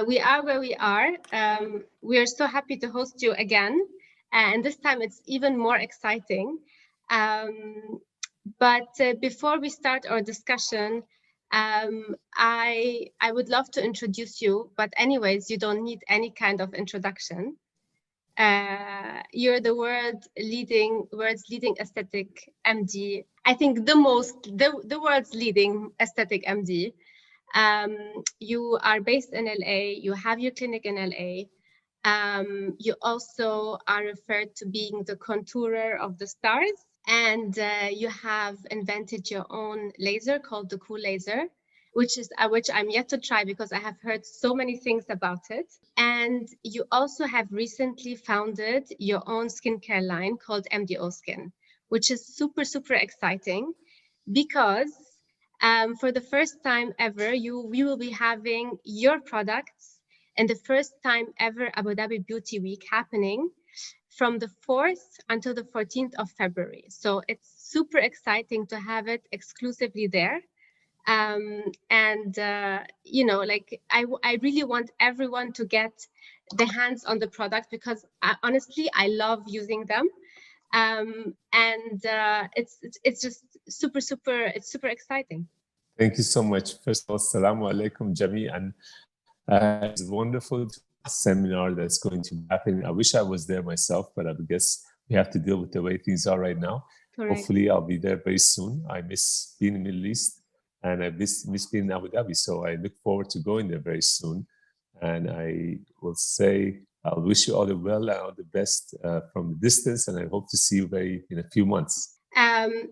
we are where we are. We are so happy to host you again. And this time it's even more exciting. But before we start our discussion, I would love to introduce you. But anyways, you don't need any kind of introduction. You're the world's leading aesthetic MD. I think the world's leading aesthetic MD. You are based in LA. You have your clinic in LA. You also are referred to being the contourer of the stars, and you have invented your own laser called the Cool Laser, which I'm yet to try because I have heard so many things about it. And you also have recently founded your own skincare line called MDO Skin, which is super, super exciting because for the first time ever, we will be having your products in the first time ever Abu Dhabi Beauty Week happening from the 4th until the 14th of February. So it's super exciting to have it exclusively there. You know, like I really want everyone to get their hands on the product because honestly, I love using them. It's just it's super exciting. Thank you so much. First of all, Assalamu alaikum Jami'an. It's wonderful seminar that's going to happen. I wish I was there myself, but I guess we have to deal with the way things are right now. Correct. Hopefully I'll be there very soon. I miss being in the Middle East and I miss being in Abu Dhabi. So I look forward to going there very soon. And I will say, I'll wish you all the well and all the best from the distance. And I hope to see you in a few months.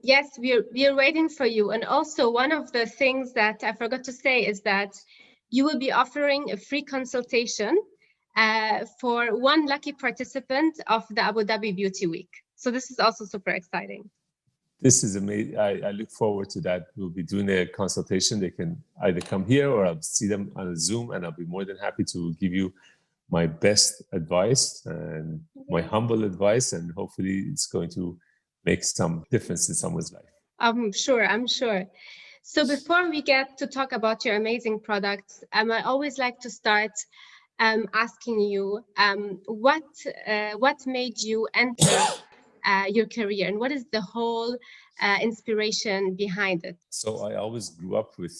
Yes, we are waiting for you. And also one of the things that I forgot to say is that you will be offering a free consultation for one lucky participant of the Abu Dhabi Beauty Week. So this is also super exciting. This is amazing. I look forward to that. We'll be doing a consultation. They can either come here or I'll see them on a Zoom, and I'll be more than happy to give you my best advice and my humble advice, and hopefully it's going to make some difference in someone's life. I'm sure. So before we get to talk about your amazing products, I always like to start asking you what made you enter your career, and what is the whole inspiration behind it? So I always grew up with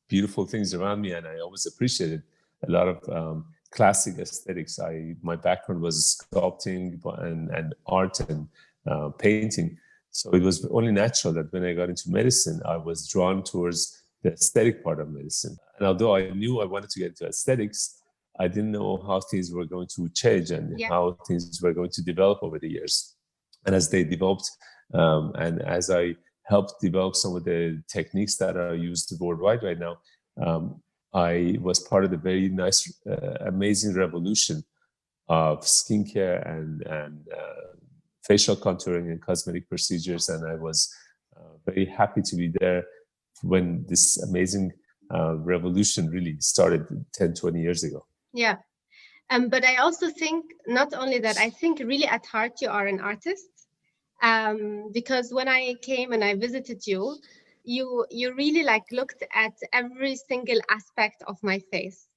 beautiful things around me, and I always appreciated a lot of classic aesthetics. My background was sculpting and art and painting. So it was only natural that when I got into medicine, I was drawn towards the aesthetic part of medicine. And although I knew I wanted to get into aesthetics, I didn't know how things were going to change and how things were going to develop over the years. And as they developed, and as I helped develop some of the techniques that are used worldwide right now, I was part of the very nice, amazing revolution of skincare and facial contouring and cosmetic procedures. And I was very happy to be there when this amazing revolution really started 10, 20 years ago. Yeah. But I also think not only that, I think really at heart you are an artist. Because when I came and I visited you, you really looked at every single aspect of my face.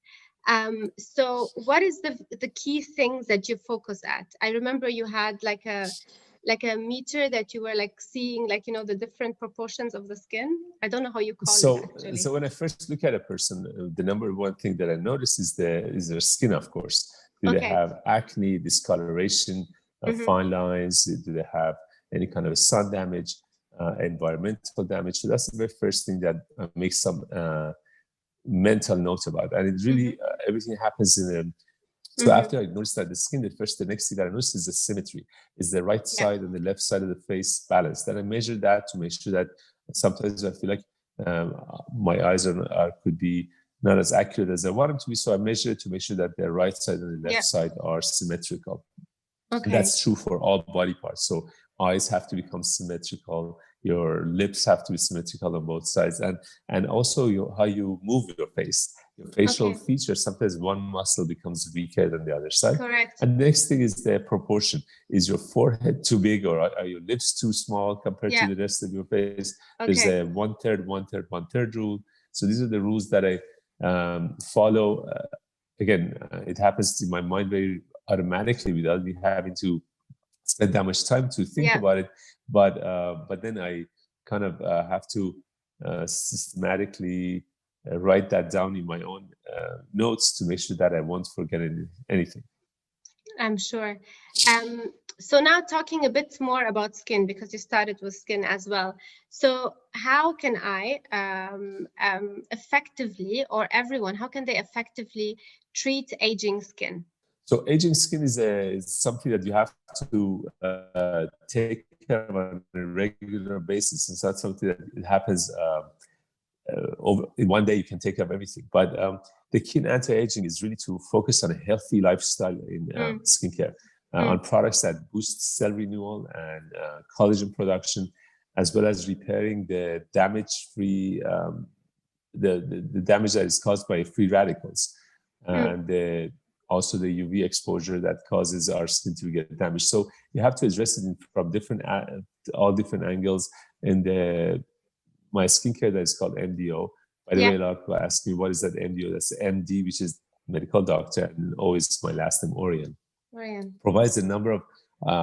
So what is the key things that you focus at? I remember you had like a meter that you were seeing the different proportions of the skin. I don't know how you call it actually. So when I first look at a person, the number one thing that I notice is their skin, of course. Do they have acne, discoloration, fine lines? Do they have any kind of sun damage, environmental damage? So that's the very first thing that makes some mental note about. And it really, everything happens in a, so after I noticed that the skin, the next thing that I noticed is the symmetry. Is the right side and the left side of the face balanced? Then I measured that to make sure that sometimes I feel like my eyes could be not as accurate as I want them to be. So I measured to make sure that the right side and the left side are symmetrical. And that's true for all body parts. So eyes have to become symmetrical. Your lips have to be symmetrical on both sides. And also how you move your face. Your facial features, sometimes one muscle becomes weaker than the other side. Correct. And the next thing is the proportion. Is your forehead too big, or are your lips too small compared to the rest of your face? There's a 1/3, 1/3, 1/3 rule. So these are the rules that I follow again, it happens in my mind very automatically without me having to spend that much time to think about it. But then I kind of have to systematically write that down in my own notes to make sure that I won't forget anything. I'm sure. So now talking a bit more about skin, because you started with skin as well. So how can I effectively, or everyone, how can they effectively treat aging skin? So aging skin is something that you have to take care of on a regular basis. It's not something that it happens over in one day. You can take care of everything. But the key in anti-aging is really to focus on a healthy lifestyle in skincare, on products that boost cell renewal and collagen production, as well as repairing the damage-free, the damage that is caused by free radicals, and also the UV exposure that causes our skin to get damaged. So you have to address it from all different angles. In my skincare that is called MDO. By the way, a lot of people ask me, what is that MDO? That's MD, which is medical doctor, and O is my last name, Ourian. Provides a number of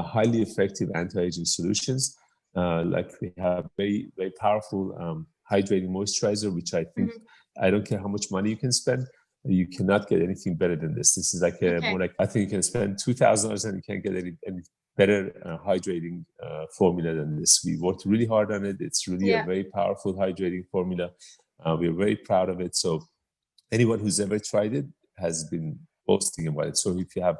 highly effective anti-aging solutions. Like we have very, very powerful hydrating moisturizer, which I think, I don't care how much money you can spend, you cannot get anything better than this. This is like more like, I think you can spend $2,000 and you can't get any better hydrating formula than this. We worked really hard on it. It's really a very powerful hydrating formula. We're very proud of it. So anyone who's ever tried it has been boasting about it. So if you have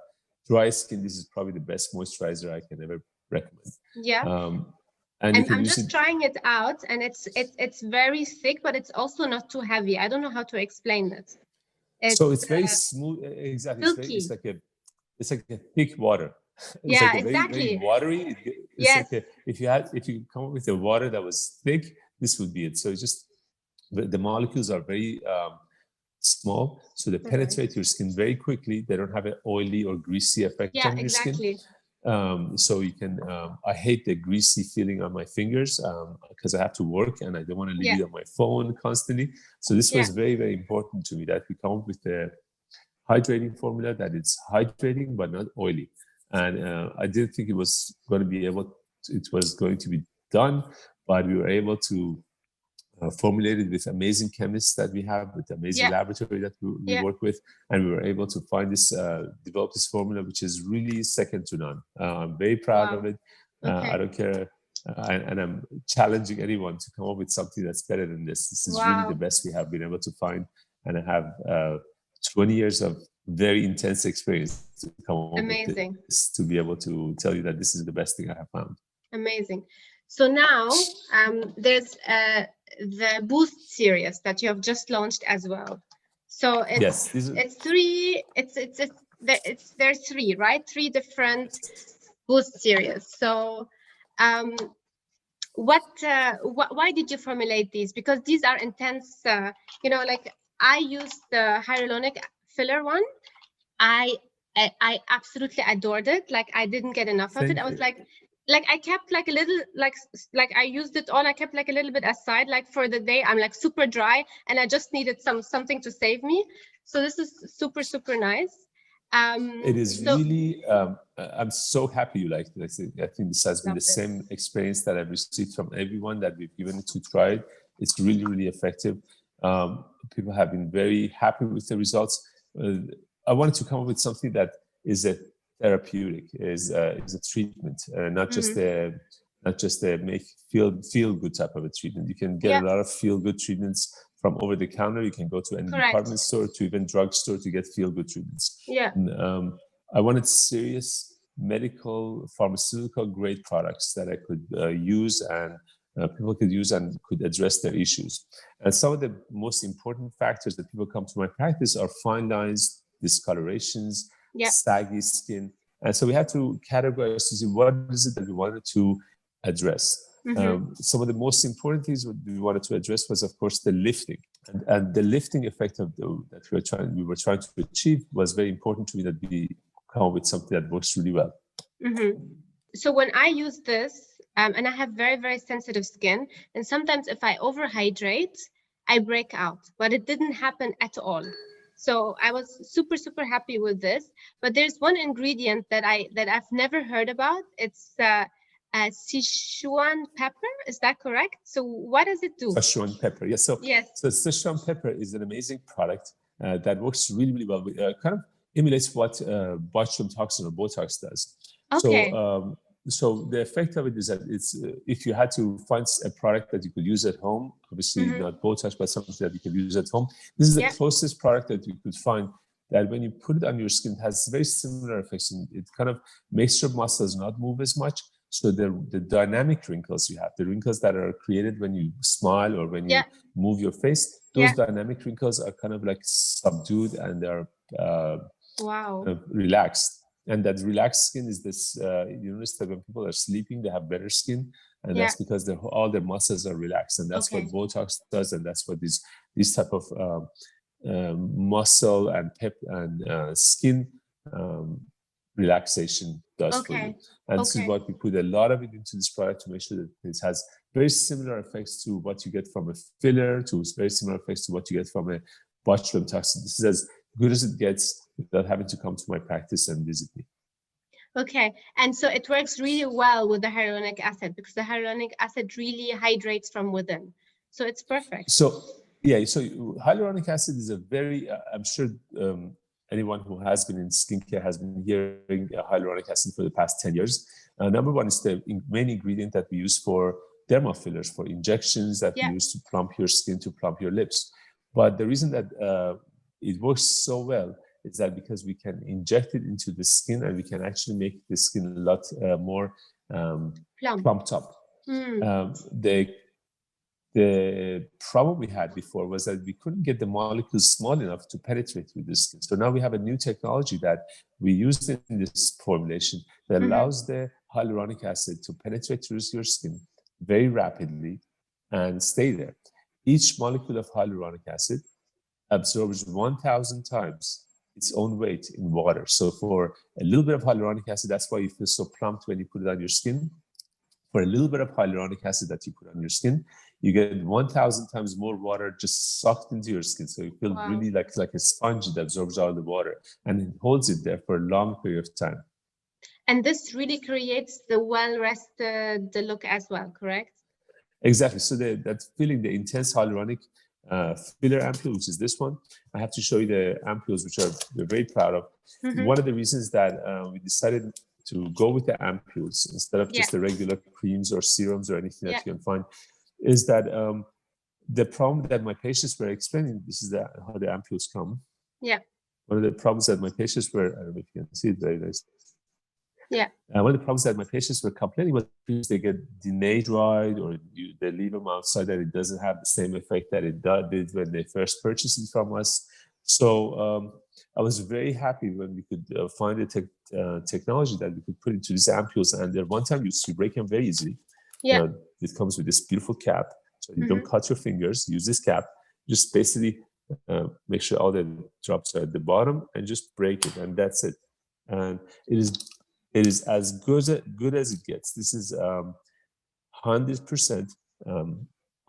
dry skin, this is probably the best moisturizer I can ever recommend. And I'm just trying it out, and it's very thick, but it's also not too heavy. I don't know how to explain it. So it's very smooth. Exactly. It's like a thick water. It's like very watery. It's like if you come up with a water that was thick, this would be it. So it's just the molecules are very small, so they penetrate your skin very quickly. They don't have an oily or greasy effect on your skin. So you can, I hate the greasy feeling on my fingers because I have to work and I don't want to leave it on my phone constantly. So this was very, very important to me, that we come up with a hydrating formula that it's hydrating but not oily. And I didn't think it was going to be done, but we were able to formulate it with amazing chemists that we have, with amazing laboratory that we work with, and we were able to find this, develop this formula, which is really second to none. I'm very proud of it. I don't care, and I'm challenging anyone to come up with something that's better than this. This is really the best we have been able to find, and I have 20 years of very intense experience to come up with this, to be able to tell you that this is the best thing I have found. Amazing. So now there's the Boost series that you have just launched as well. So there's three, right? 3 different Boost series. So why did you formulate these? Because these are intense, like I used the hyaluronic filler one. I absolutely adored it. Like I didn't get enough of it. I was like I kept like a little, like I used it all. I kept like a little bit aside, like for the day I'm like super dry and I just needed something to save me. So this is super, super nice. It is really, I'm so happy you liked it. I think this has been the same experience that I've received from everyone that we've given it to try it. It's really, really effective. People have been very happy with the results. I wanted to come up with something that is a therapeutic, is a treatment, not just a make feel good type of a treatment. You can get a lot of feel good treatments from over the counter. You can go to any department store, to even drugstore, to get feel good treatments. And, I wanted serious medical, pharmaceutical grade products that I could use and people could use and could address their issues. And some of the most important factors that people come to my practice are fine lines, discolorations, saggy skin. And so we had to categorize to see what is it that we wanted to address. Some of the most important things that we wanted to address was, of course, the lifting. And the lifting effect of that we were trying to achieve was very important to me, that we come up with something that works really well. So when I use this, and I have very, very sensitive skin, and sometimes if I overhydrate, I break out, but it didn't happen at all. So I was super happy with this. But there's one ingredient that I've never heard about. It's Sichuan pepper. Is that correct? So what does it do? Sichuan pepper. Yes. So Sichuan pepper is an amazing product that works really well. Kind of emulates what botulinum toxin or Botox does. Okay. So the effect of it is that it's if you had to find a product that you could use at home, obviously not Botox, but something that you could use at home. This is the closest product that you could find that when you put it on your skin, it has very similar effects. And it kind of makes your muscles not move as much. So the dynamic wrinkles you have, the wrinkles that are created when you smile or when you move your face, those dynamic wrinkles are kind of like subdued and they're relaxed. And that relaxed skin is this, you notice that when people are sleeping, they have better skin. And that's because all their muscles are relaxed. And that's what Botox does. And that's what this type of muscle and skin relaxation does for you. And this is what we put a lot of it into this product to make sure that it has very similar effects to what you get from a filler, to very similar effects to what you get from a botulinum toxin. This is as good as it gets without having to come to my practice and visit me. Okay, and so it works really well with the hyaluronic acid because the hyaluronic acid really hydrates from within. So it's perfect. So hyaluronic acid is a very, I'm sure anyone who has been in skincare has been hearing hyaluronic acid for the past 10 years. Number one is the main ingredient that we use for dermal fillers, for injections that we use to plump your skin, to plump your lips. But the reason that it works so well is that because we can inject it into the skin and we can actually make the skin a lot more plumped up. The problem we had before was that we couldn't get the molecules small enough to penetrate through the skin. So now we have a new technology that we use in this formulation that allows the hyaluronic acid to penetrate through your skin very rapidly and stay there. Each molecule of hyaluronic acid absorbs 1,000 times its own weight in water. So for a little bit of hyaluronic acid, that's why you feel so plumped when you put it on your skin. For a little bit of hyaluronic acid that you put on your skin, you get 1,000 times more water just sucked into your skin. So you feel really like a sponge that absorbs all the water and it holds it there for a long period of time. And this really creates the well-rested look as well, correct? Exactly. So that feeling, the intense hyaluronic filler ampule, which is this one. I have to show you the ampules, which we're very proud of. One of the reasons that we decided to go with the ampules instead of just the regular creams or serums or anything that you can find is that the problem that my patients were explaining, this is how the ampules come. One of the problems that my patients were, I don't know if you can see it very nice. One of the problems that my patients were complaining was they get denaturified or they leave them outside, that it doesn't have the same effect that it did when they first purchased it from us. So I was very happy when we could find a technology that we could put into these ampules, and at one time you break them very easily. It comes with this beautiful cap, so you don't cut your fingers. Use this cap, just basically make sure all the drops are at the bottom and just break it, and that's it. And it is as good as it gets. This is 100%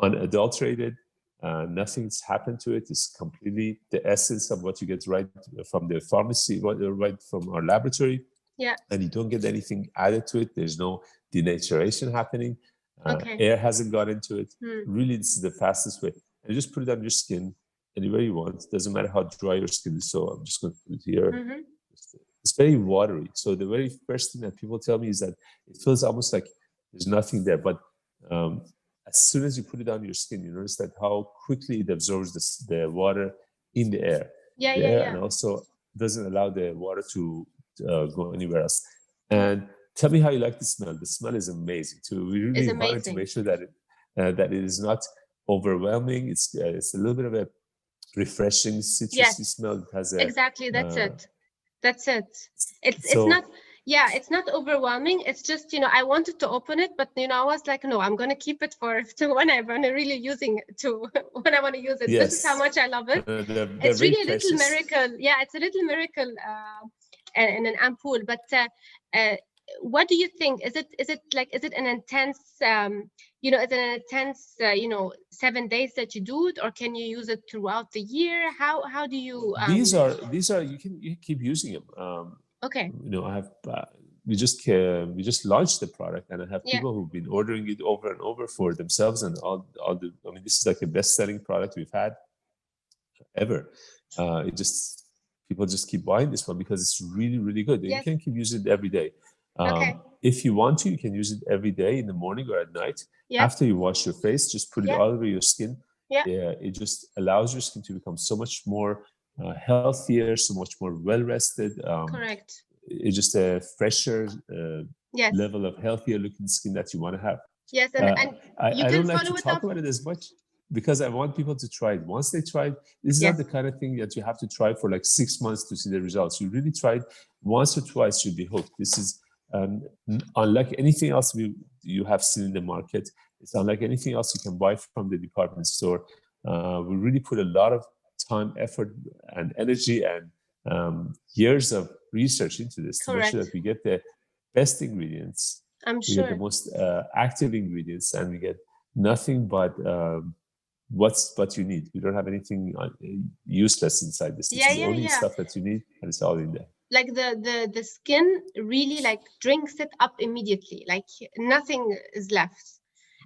unadulterated. Nothing's happened to it. It's completely the essence of what you get right from the pharmacy, right from our laboratory. And you don't get anything added to it. There's no denaturation happening. Air hasn't got into it. Really, this is the fastest way. And you just put it on your skin anywhere you want. Doesn't matter how dry your skin is. So I'm just going to put it here. It's very watery. So the very first thing that people tell me is that it feels almost like there's nothing there. But as soon as you put it on your skin, you notice that how quickly it absorbs the water in the air. And also doesn't allow the water to go anywhere else. And tell me how you like the smell. The smell is amazing too. We really wanted to make sure that it is not overwhelming. It's a little bit of a refreshing citrusy smell. It has exactly. That's it. It's not overwhelming. It's just, I wanted to open it, but I was like, no, I'm going to keep it to when I want to really using it, when I want to use it. This is how much I love it. It's really a little miracle. Yeah, it's a little miracle in an ampoule. But what do you think? Is it an intense, you know, is it an intense, you know, 7 days that you do it, or can you use it throughout the year? How do you? These are you can keep using them. Okay. You know, I have we just launched the product, and I have people who've been ordering it over and over for themselves, and all the. I mean, this is like a best-selling product we've had ever. It just people just keep buying this one because it's really, really good. You can keep using it every day. If you want to, you can use it every day in the morning or at night. After you wash your face, just put it all over your skin. It just allows your skin to become so much more healthier, so much more well-rested. Correct. It's just a fresher level of healthier looking skin that you want to have. Yes, and I don't like to talk about it as much because I want people to try it. Once they try it, this is not the kind of thing that you have to try for like 6 months to see the results. You really try it once or twice, you'll be hooked. This is unlike anything else you have seen in the market. It's unlike anything else you can buy from the department store. We really put a lot of time, effort, and energy and years of research into this to make sure that we get the best ingredients. We get the most active ingredients, and we get nothing but what you need. We don't have anything useless inside this. It's the only stuff that you need, and it's all in there. Like the skin really like drinks it up immediately. Like nothing is left.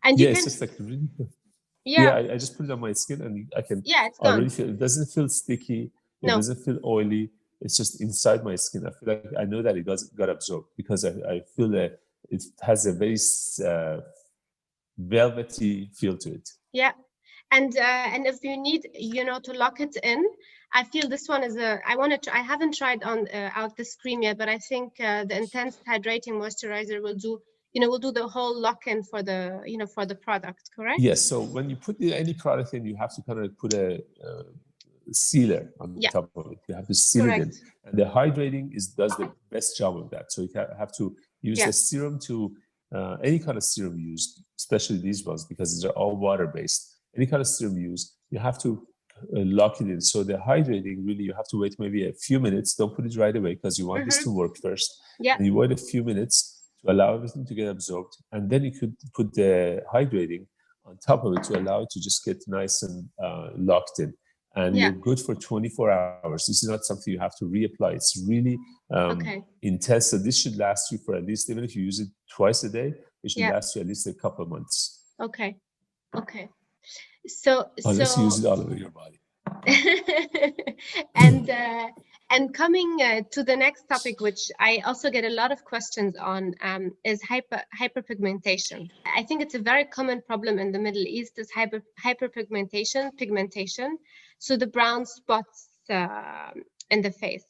And you can, it's just like really good. I just put it on my skin, and I can already feel it. Doesn't feel sticky. It doesn't feel oily. It's just inside my skin. I feel like I know that it got absorbed because I feel that it has a very velvety feel to it. Yeah, and if you need, you know, to lock it in, I feel this one is I haven't tried on out this cream yet, but I think the intense hydrating moisturizer will do the whole lock-in for the, you know, for the product, correct? Yes. So when you put any product in, you have to kind of put a sealer on top of it. You have to seal it in, and the hydrating does the best job of that. So you have to use the serum to any kind of serum used, especially these ones, because these are all water-based. Any kind of serum used, you have to lock it in. So the hydrating, really, you have to wait maybe a few minutes. Don't put it right away because you want this to work first. And you wait a few minutes to allow everything to get absorbed, and then you could put the hydrating on top of it to allow it to just get nice and locked in. And you're good for 24 hours. This is not something you have to reapply. It's really intense. So this should last you for at least, even if you use it twice a day, it should last you at least a couple of months. Okay. Unless you use it all over your body. And coming to the next topic, which I also get a lot of questions on, is hyperpigmentation. I think it's a very common problem in the Middle East, is pigmentation. So the brown spots in the face.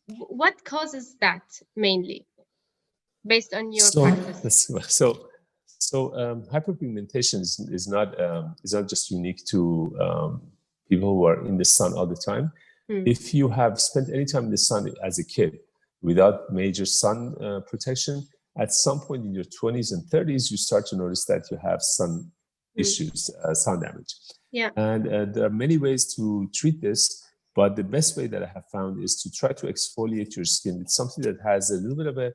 What causes that mainly, based on your practice? So hyperpigmentation is not just unique to people who are in the sun all the time. If you have spent any time in the sun as a kid without major sun protection, at some point in your 20s and 30s, you start to notice that you have sun issues, sun damage. And there are many ways to treat this, but the best way that I have found is to try to exfoliate your skin with something that has a little bit of a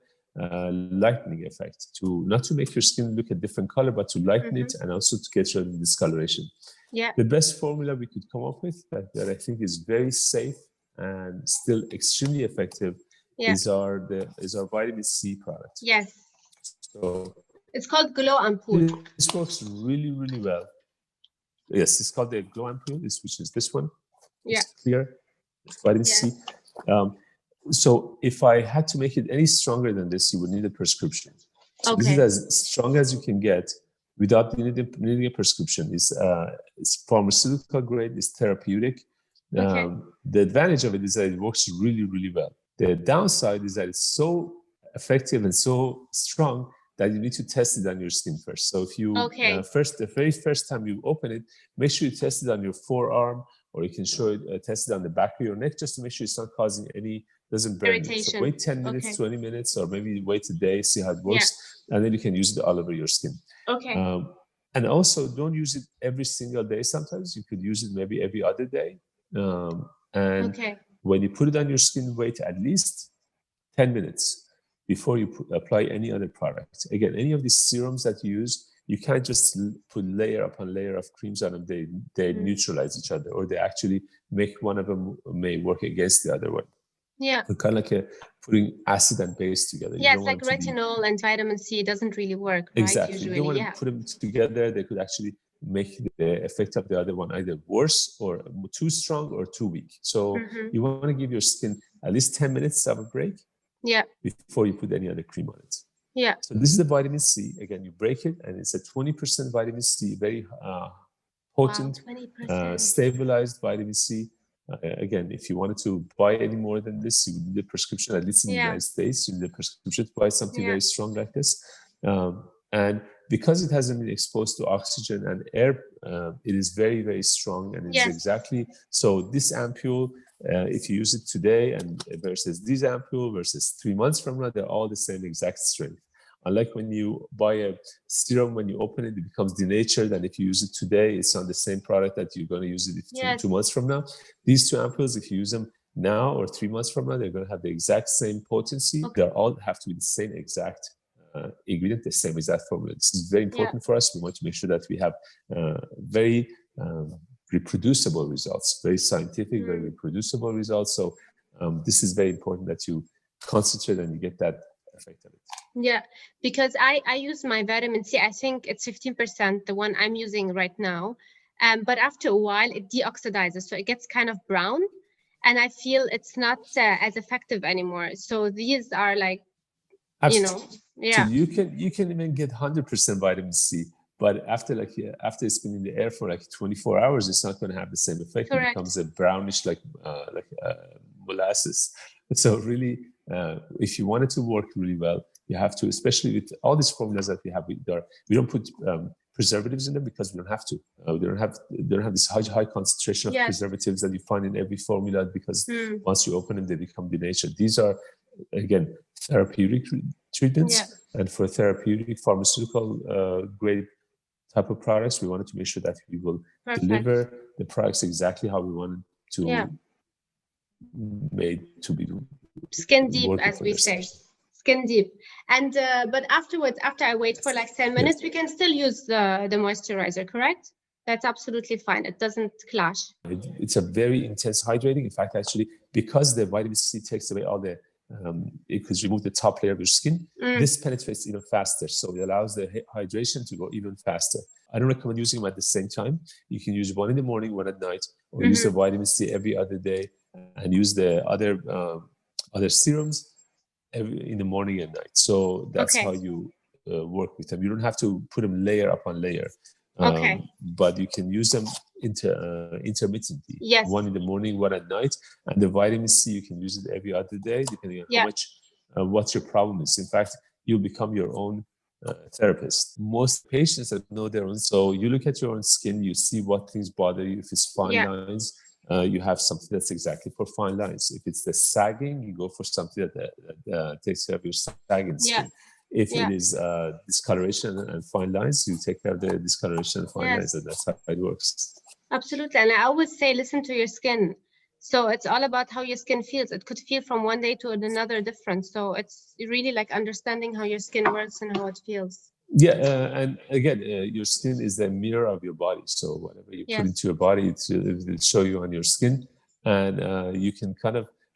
lightening effect, not to make your skin look a different color, but to lighten it and also to get rid of the discoloration. The best formula we could come up with that I think is very safe and still extremely effective is our vitamin C product. So it's called Glow Ampoule. This works really, really well. Yes, it's called the Glow Ampoule, which is this one. It's clear. It's vitamin C. So if I had to make it any stronger than this, you would need a prescription. So this is as strong as you can get without needing a prescription. It's pharmaceutical grade, it's therapeutic. The advantage of it is that it works really, really well. The downside is that it's so effective and so strong that you need to test it on your skin first. So if you the very first time you open it, make sure you test it on your forearm, or you can test it on the back of your neck, just to make sure it's not causing doesn't burn you. So wait 10 minutes, 20 minutes, or maybe wait a day, see how it works, and then you can use it all over your skin. And also, don't use it every single day. Sometimes you could use it maybe every other day. And when you put it on your skin, wait at least 10 minutes. before you apply any other product. Again, any of these serums that you use, you can't just put layer upon layer of creams on them. They neutralize each other, or they actually make one of them may work against the other one. Yeah. So kind of like putting acid and base together. Yeah, it's like retinol and vitamin C doesn't really work, right? Exactly. Usually, you don't want to put them together. They could actually make the effect of the other one either worse or too strong or too weak. So you want to give your skin at least 10 minutes of a break before you put any other cream on it. Yeah. So this is the vitamin C. Again, you break it, and it's a 20% vitamin C, very potent, stabilized vitamin C. Again, if you wanted to buy any more than this, you would need a prescription, at least in the United States, you need a prescription to buy something very strong like this. And because it hasn't been exposed to oxygen and air, it is very, very strong. And it's exactly, so this ampule, if you use it today and versus this ampule versus 3 months from now, they're all the same exact strength. Unlike when you buy a serum, when you open it, it becomes denatured. And if you use it today, it's on the same product that you're going to use it 2 months from now. These two ampoules, if you use them now or 3 months from now, they're going to have the exact same potency. They all have to be the same exact ingredient, the same exact formula. This is very important for us. We want to make sure that we have very reproducible results, very scientific, very reproducible results. So this is very important that you concentrate and you get that effect of it. Yeah, because I use my vitamin C, I think it's 15%, the one I'm using right now. But after a while, it deoxidizes, so it gets kind of brown, and I feel it's not as effective anymore. So these are like, absolutely. So you can even get 100% vitamin C, but after it's been in the air for like 24 hours, it's not going to have the same effect. Correct. It becomes a brownish like molasses. So really, if you want it to work really well, you have to, especially with all these formulas that we have, we don't put preservatives in them because we don't have to. They don't have this high concentration of preservatives that you find in every formula, because once you open them, they become denatured. These are, again, therapeutic treatments, and for therapeutic pharmaceutical grade type of products, we wanted to make sure that we will deliver the products exactly how we wanted to made to be skin deep, as we say. Skin deep. And but afterwards, after I wait for like 10 minutes, we can still use the moisturizer, correct? That's absolutely fine. It doesn't clash. It's a very intense hydrating. In fact, actually, because the vitamin C takes away all the it could remove the top layer of your skin, this penetrates even faster. So it allows the hydration to go even faster. I don't recommend using them at the same time. You can use one in the morning, one at night, or use the vitamin C every other day, and use the other serums in the morning and night. So that's how you work with them. You don't have to put them layer upon layer. But you can use them intermittently. Yes. One in the morning, one at night. And the vitamin C, you can use it every other day, depending on how much, what your problem is. In fact, you'll become your own therapist. Most patients that know their own. So you look at your own skin, you see what things bother you. If it's fine lines, you have something that's exactly for fine lines. If it's the sagging, you go for something that takes care of your sagging skin. If it is discoloration and fine lines, you take care of the discoloration and fine lines, and that's how it works. Absolutely. And I always say, listen to your skin. So it's all about how your skin feels. It could feel from one day to another different. So it's really like understanding how your skin works and how it feels. Yeah, and again, your skin is the mirror of your body. So whatever you put into your body, it will show you on your skin. And you can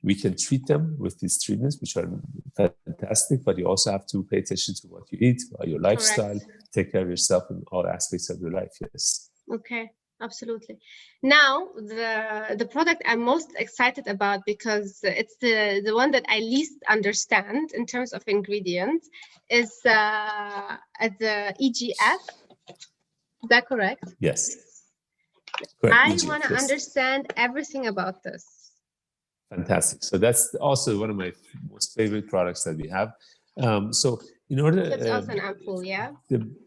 we can treat them with these treatments, which are fantastic, but you also have to pay attention to what you eat, your lifestyle, take care of yourself in all aspects of your life. Yes. Okay, absolutely. Now, the product I'm most excited about, because it's the one that I least understand in terms of ingredients, is the EGF. Is that correct? Yes. Correct. I want to understand everything about this. Fantastic. So that's also one of my most favorite products that we have. So in order, it's also an ampoule, yeah.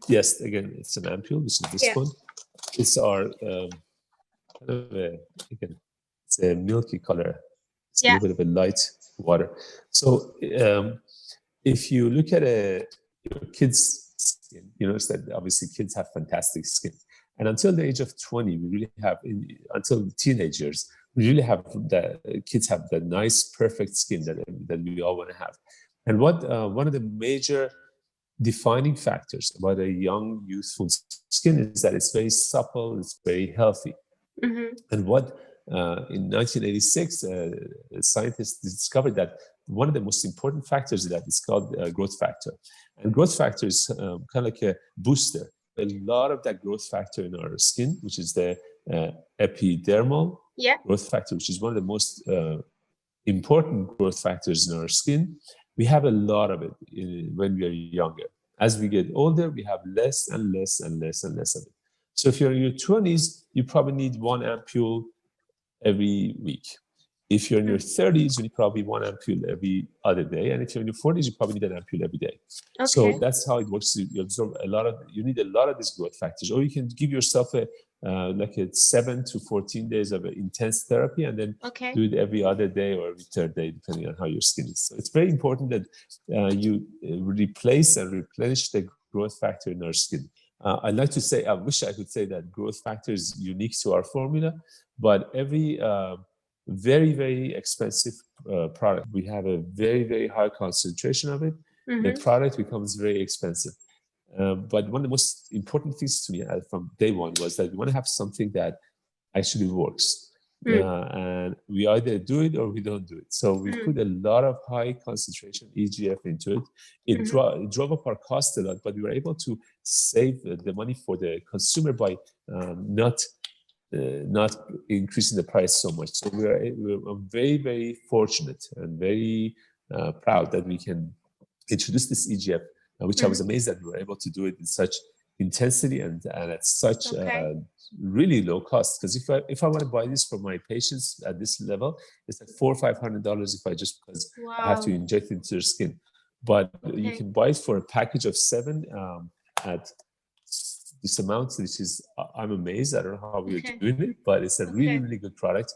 Yes, again, it's an ampoule. This is this one. It's our kind of again, it's a milky color. It's a little bit of a light water. So if you look at your kids' skin, you notice that obviously kids have fantastic skin, and until the age of 20, we really have until teenagers. We really have kids have that nice, perfect skin that we all want to have. And one of the major defining factors about a young, youthful skin is that it's very supple, it's very healthy. And what in 1986, scientists discovered that one of the most important factors of that is called growth factor. And growth factor is kind of like a booster. A lot of that growth factor in our skin, which is the epidermal growth factor, which is one of the most important growth factors in our skin, we have a lot of it when we are younger. As we get older, we have less and less and less and less of it. So if you're in your 20s, you probably need 1 ampule every week. If you're in your 30s, you need probably 1 ampule every other day. And if you're in your 40s, you probably need an ampule every day. Okay. So that's how it works. You absorb you need a lot of these growth factors. Or you can give yourself like a 7 to 14 days of intense therapy and then do it every other day or every third day, depending on how your skin is. So it's very important that you replace and replenish the growth factor in our skin. I'd like to say, I wish I could say that growth factor is unique to our formula, but every very, very expensive product, we have a very, very high concentration of it. The product becomes very expensive. But one of the most important things to me from day one was that we want to have something that actually works. And we either do it or we don't do it. So we put a lot of high concentration EGF into it. It drove up our cost a lot, but we were able to save the money for the consumer by not increasing the price so much. So we're very, very fortunate and very proud that we can introduce this EGF, which I was amazed that we were able to do it in such intensity and at such really low cost. Because if I want to buy this for my patients at this level, it's like $400 or $500 because I have to inject it into their skin. But you can buy it for a package of 7 at this amount, which is, I'm amazed. I don't know how we're doing it, but it's a really, really good product.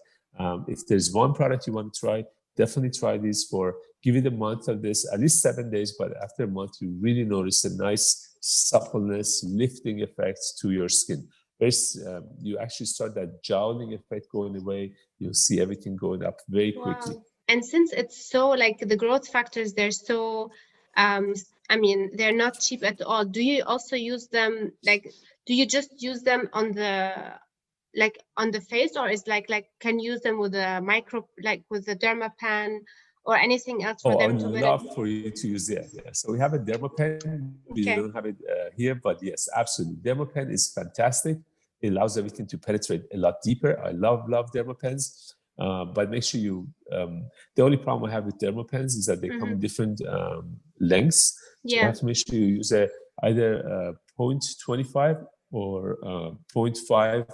If there's one product you want to try, definitely try this give it a month of this, at least 7 days, but after a month, you really notice a nice suppleness, lifting effect to your skin. You actually start that jowling effect going away. You'll see everything going up very quickly. And since it's so like the growth factors, they're so, I mean, they're not cheap at all. Do you also use them, do you just use them on the face, or is like can you use them with a with the dermapen or anything else for them to I would love for you to use it. Yeah. So we have a dermapen. We don't have it here, but yes, absolutely. Dermapen is fantastic. It allows everything to penetrate a lot deeper. I love dermapens. But make sure the only problem I have with dermapens is that they come in different lengths. So you have to make sure you use either 0.25 or 0.5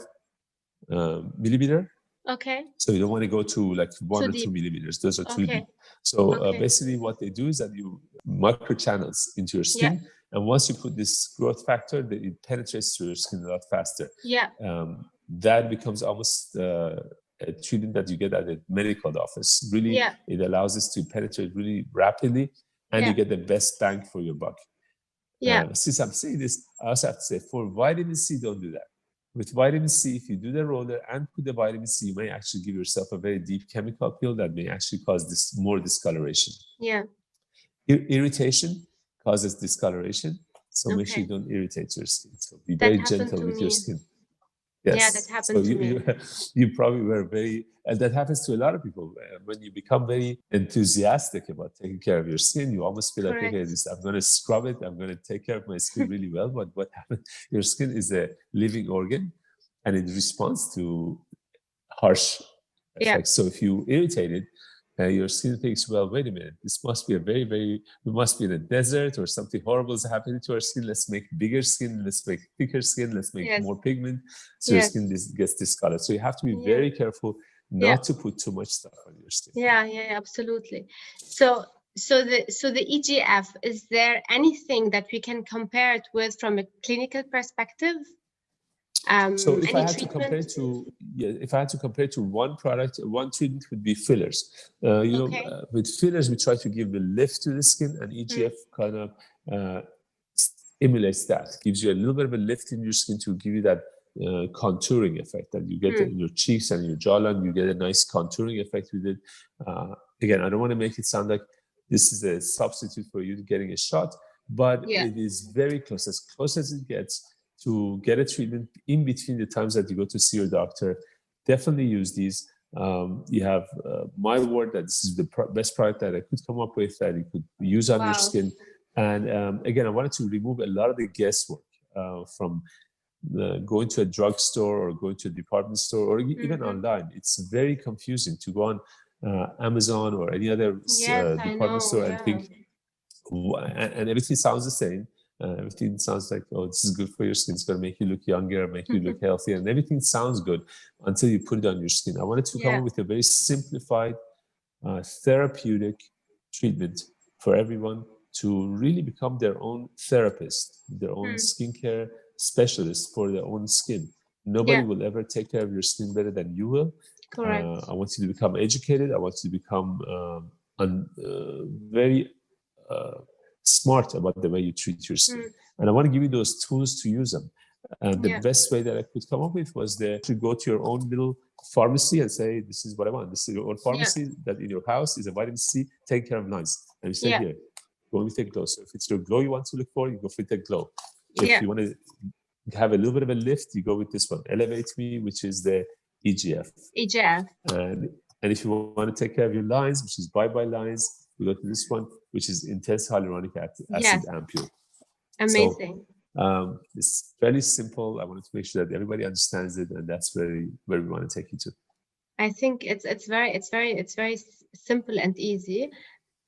millimeter. So you don't want to go to like 1 or 2 millimeters. Those are too deep. So basically what they do is that you microchannels into your skin. And once you put this growth factor, it penetrates through your skin a lot faster. That becomes almost a treatment that you get at a medical office. Really, it allows us to penetrate really rapidly, and you get the best bang for your buck. Since I'm saying this, I also have to say, for vitamin C, don't do that. With vitamin C, if you do the roller and put the vitamin C, you may actually give yourself a very deep chemical peel that may actually cause more discoloration. Irritation causes discoloration, so make sure you don't irritate your skin. So be very gentle with your skin. Yes. Yeah, that happened to me. You probably were and that happens to a lot of people. When you become very enthusiastic about taking care of your skin, you almost feel like, okay, I'm going to scrub it. I'm going to take care of my skin really well. But what happens? Your skin is a living organ, and it responds to harsh effects. So if you irritate it, your skin thinks, well, wait a minute, this must be we must be in a desert or something horrible is happening to our skin. Let's make bigger skin. Let's make thicker skin. Let's make more pigment. So your skin gets discolored. So you have to be very careful not to put too much stuff on your skin. Yeah, absolutely. So the EGF, is there anything that we can compare it with from a clinical perspective? So if I had to compare it to one product, one treatment would be fillers. With fillers, we try to give a lift to the skin, and EGF kind of stimulates that, gives you a little bit of a lift in your skin to give you that contouring effect that you get in your cheeks and your jawline. You get a nice contouring effect with it. Again, I don't want to make it sound like this is a substitute for you getting a shot, but it is very close as it gets to get a treatment in between the times that you go to see your doctor. Definitely use these. You have my word that this is the best product that I could come up with that you could use on your skin. And again, I wanted to remove a lot of the guesswork from going to a drugstore or going to a department store or even online. It's very confusing to go on Amazon or any other department store and think, and everything sounds the same. Everything sounds like, oh, this is good for your skin. It's going to make you look younger, make you look healthier, and everything sounds good until you put it on your skin. I wanted to come up with a very simplified, therapeutic treatment for everyone to really become their own therapist, their own skincare specialist for their own skin. Nobody will ever take care of your skin better than you will. Correct. I want you to become educated. I want you to become very smart about the way you treat your skin. And I want to give you those tools to use them. The best way that I could come up with was to go to your own little pharmacy and say, this is what I want. This is your own pharmacy that in your house is a vitamin C, take care of lines. And you say, here, go with a glow. So if it's your glow you want to look for, you go for the glow. If you want to have a little bit of a lift, you go with this one, Elevate Me, which is the EGF. And if you want to take care of your lines, which is Bye Bye Lines, we go to this one, which is Intense Hyaluronic Acid Ampule. Amazing. So, it's fairly simple. I wanted to make sure that everybody understands it, and that's where we want to take you to. I think it's very simple and easy.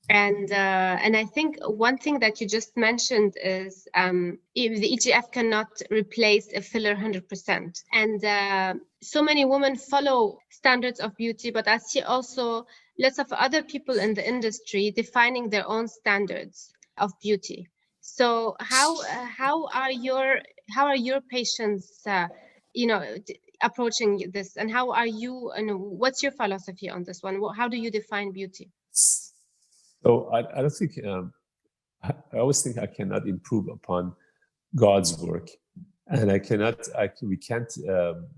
And I think one thing that you just mentioned is the EGF cannot replace a filler 100%. And so many women follow standards of beauty, but I see also lots of other people in the industry defining their own standards of beauty. So how are your patients approaching this, and how are you? What's your philosophy on this one? How do you define beauty? So I don't think, I always think I cannot improve upon God's work. And we can't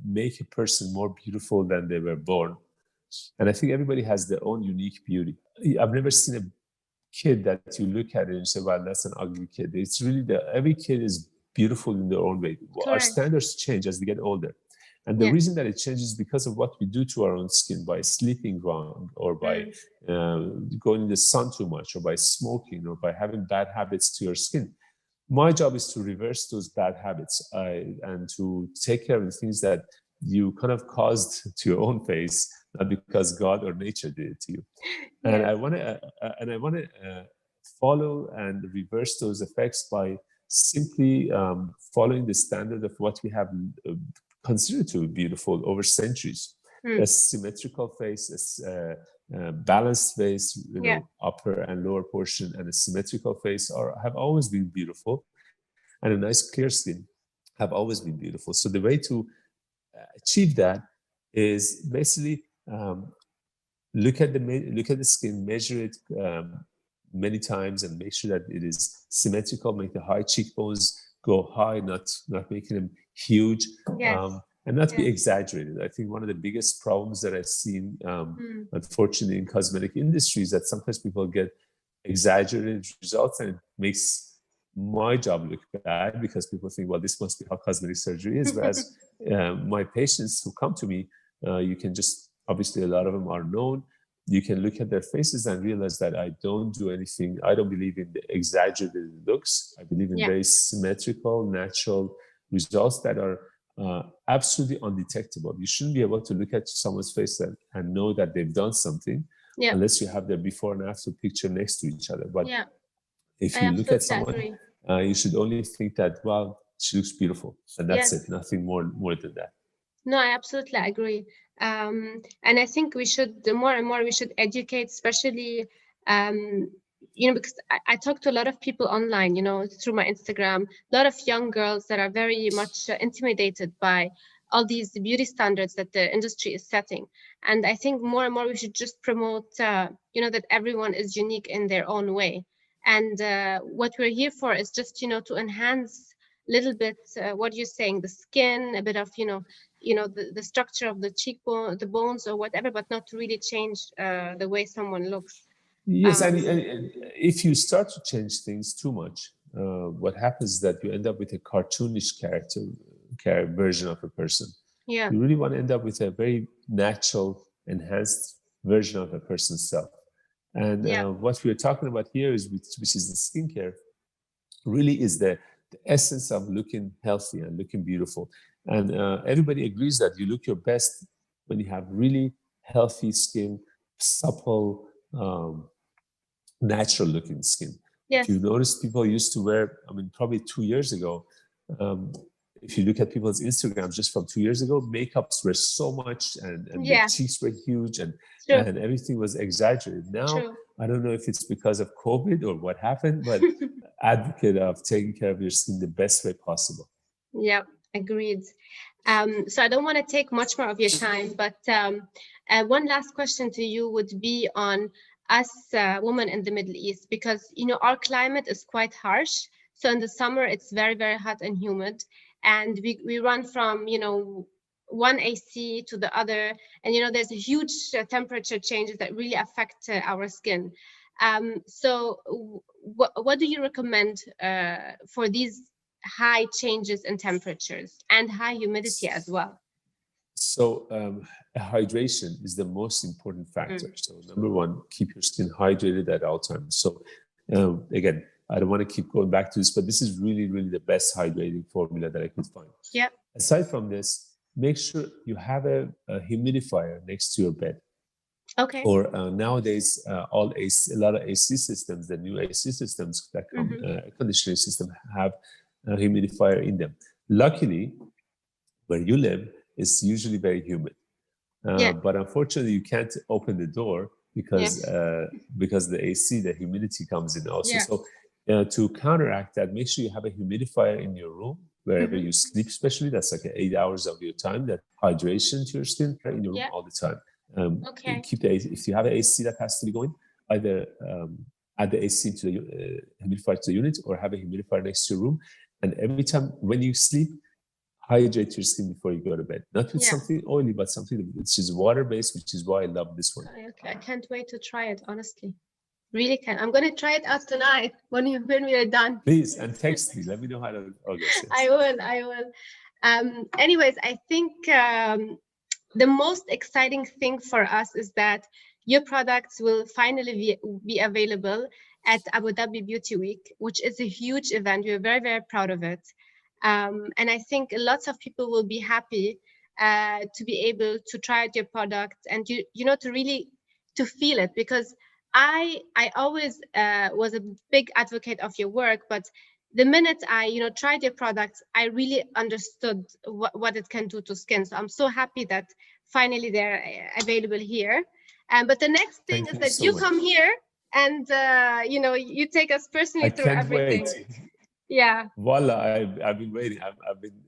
make a person more beautiful than they were born. And I think everybody has their own unique beauty. I've never seen a kid that you look at it and say, well, that's an ugly kid. It's really every kid is beautiful in their own way. Our standards change as we get older. And the reason that it changes is because of what we do to our own skin by sleeping wrong, or by going in the sun too much, or by smoking, or by having bad habits to your skin. My job is to reverse those bad habits and to take care of the things that you kind of caused to your own face, not because God or nature did it to you. And I want to follow and reverse those effects by simply following the standard of what we have considered to be beautiful over centuries. A symmetrical face, a balanced face, upper and lower portion, and a symmetrical face have always been beautiful, and a nice clear skin have always been beautiful. So the way to achieve that is basically look at the skin, measure it many times, and make sure that it is symmetrical. Make the high cheekbones go high, not making them huge, and not be exaggerated. I think one of the biggest problems that I've seen, unfortunately, in cosmetic industry is that sometimes people get exaggerated results, and it makes my job look bad because people think, well, this must be how cosmetic surgery is. Whereas my patients who come to me, you can just, obviously a lot of them are known. You can look at their faces and realize that I don't do anything. I don't believe in the exaggerated looks. I believe in very symmetrical, natural results that are absolutely undetectable. You shouldn't be able to look at someone's face and know that they've done something unless you have their before and after picture next to each other. But if you look at someone, you should only think that, well, she looks beautiful, and that's it. Nothing more than that. No, I absolutely agree. And I think we should, more and more, we should educate, especially, because I talk to a lot of people online, through my Instagram, a lot of young girls that are very much intimidated by all these beauty standards that the industry is setting. And I think more and more we should just promote, that everyone is unique in their own way. And what we're here for is just, to enhance a little bit what you're saying, the skin, a bit of, the structure of the cheekbone, the bones or whatever, but not to really change the way someone looks. Yes, and if you start to change things too much, what happens is that you end up with a cartoonish version of a person. Yeah. You really want to end up with a very natural, enhanced version of a person's self. And what we're talking about here is, which is the skincare, really is the essence of looking healthy and looking beautiful. And everybody agrees that you look your best when you have really healthy skin, supple, natural looking skin. Yes. If you notice, people used to wear, I mean, probably 2 years ago, if you look at people's Instagrams just from 2 years ago, makeups were so much and their cheeks were huge and everything was exaggerated. Now, I don't know if it's because of COVID or what happened, but advocate of taking care of your skin the best way possible. Yeah, agreed. So I don't want to take much more of your time, but one last question to you would be on us women in the Middle East, because, you know, our climate is quite harsh. So in the summer, it's very, very hot and humid. And we run from, you know, one AC to the other. And, you know, there's a huge temperature changes that really affect our skin. So what do you recommend for these high changes in temperatures and high humidity as well? So hydration is the most important factor. So number one, keep your skin hydrated at all times. So again, I don't want to keep going back to this, but this is really, really the best hydrating formula that I could find. Yeah. Aside from this, make sure you have a humidifier next to your bed. Okay. Or nowadays, a lot of AC systems, the new AC systems that come, air conditioning system have a humidifier in them. Luckily, where you live, it's usually very humid. But unfortunately, you can't open the door because the AC, the humidity comes in also. So to counteract that, make sure you have a humidifier in your room, wherever you sleep, especially. That's like 8 hours of your time, that hydration to your skin in your room all the time. Keep if you have an AC that has to be going, either add the AC to the humidifier to the unit or have a humidifier next to your room. And every time when you sleep, hydrate your skin before you go to bed. Not with something oily, but something which is water-based, which is why I love this one. Okay, I can't wait to try it, honestly. Really can. I'm going to try it out tonight when we are done. Please, and text me. Let me know how to August. I will. Anyways, I think the most exciting thing for us is that your products will finally be available at Abu Dhabi Beauty Week, which is a huge event. We're very, very proud of it. And I think lots of people will be happy to be able to try out your product and you know, to really to feel it, because I always was a big advocate of your work, but the minute I tried your products, I really understood what it can do to skin. So I'm so happy that finally they're available here. But the next thing is that you come here and you take us personally through everything. Wait. Yeah. Voila, I've been waiting. I've been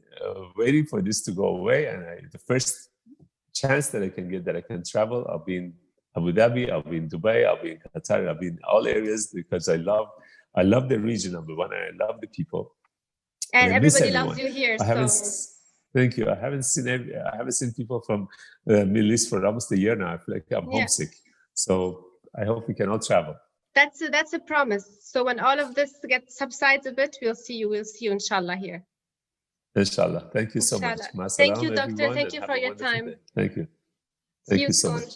waiting for this to go away. And the first chance that I can get that I can travel, I'll be in Abu Dhabi, I'll be in Dubai, I'll be in Qatar, I'll be in all areas, because I love the region, number one, and I love the people. And everybody loves you here. Thank you. I haven't seen people from the Middle East for almost a year now. I feel like I'm homesick. So I hope we can all travel. That's a promise. So when all of this subsides a bit, we'll see you inshallah here. Inshallah. Thank you so much. Thank you, doctor. Thank you for your time. Thank you. Thank you so much.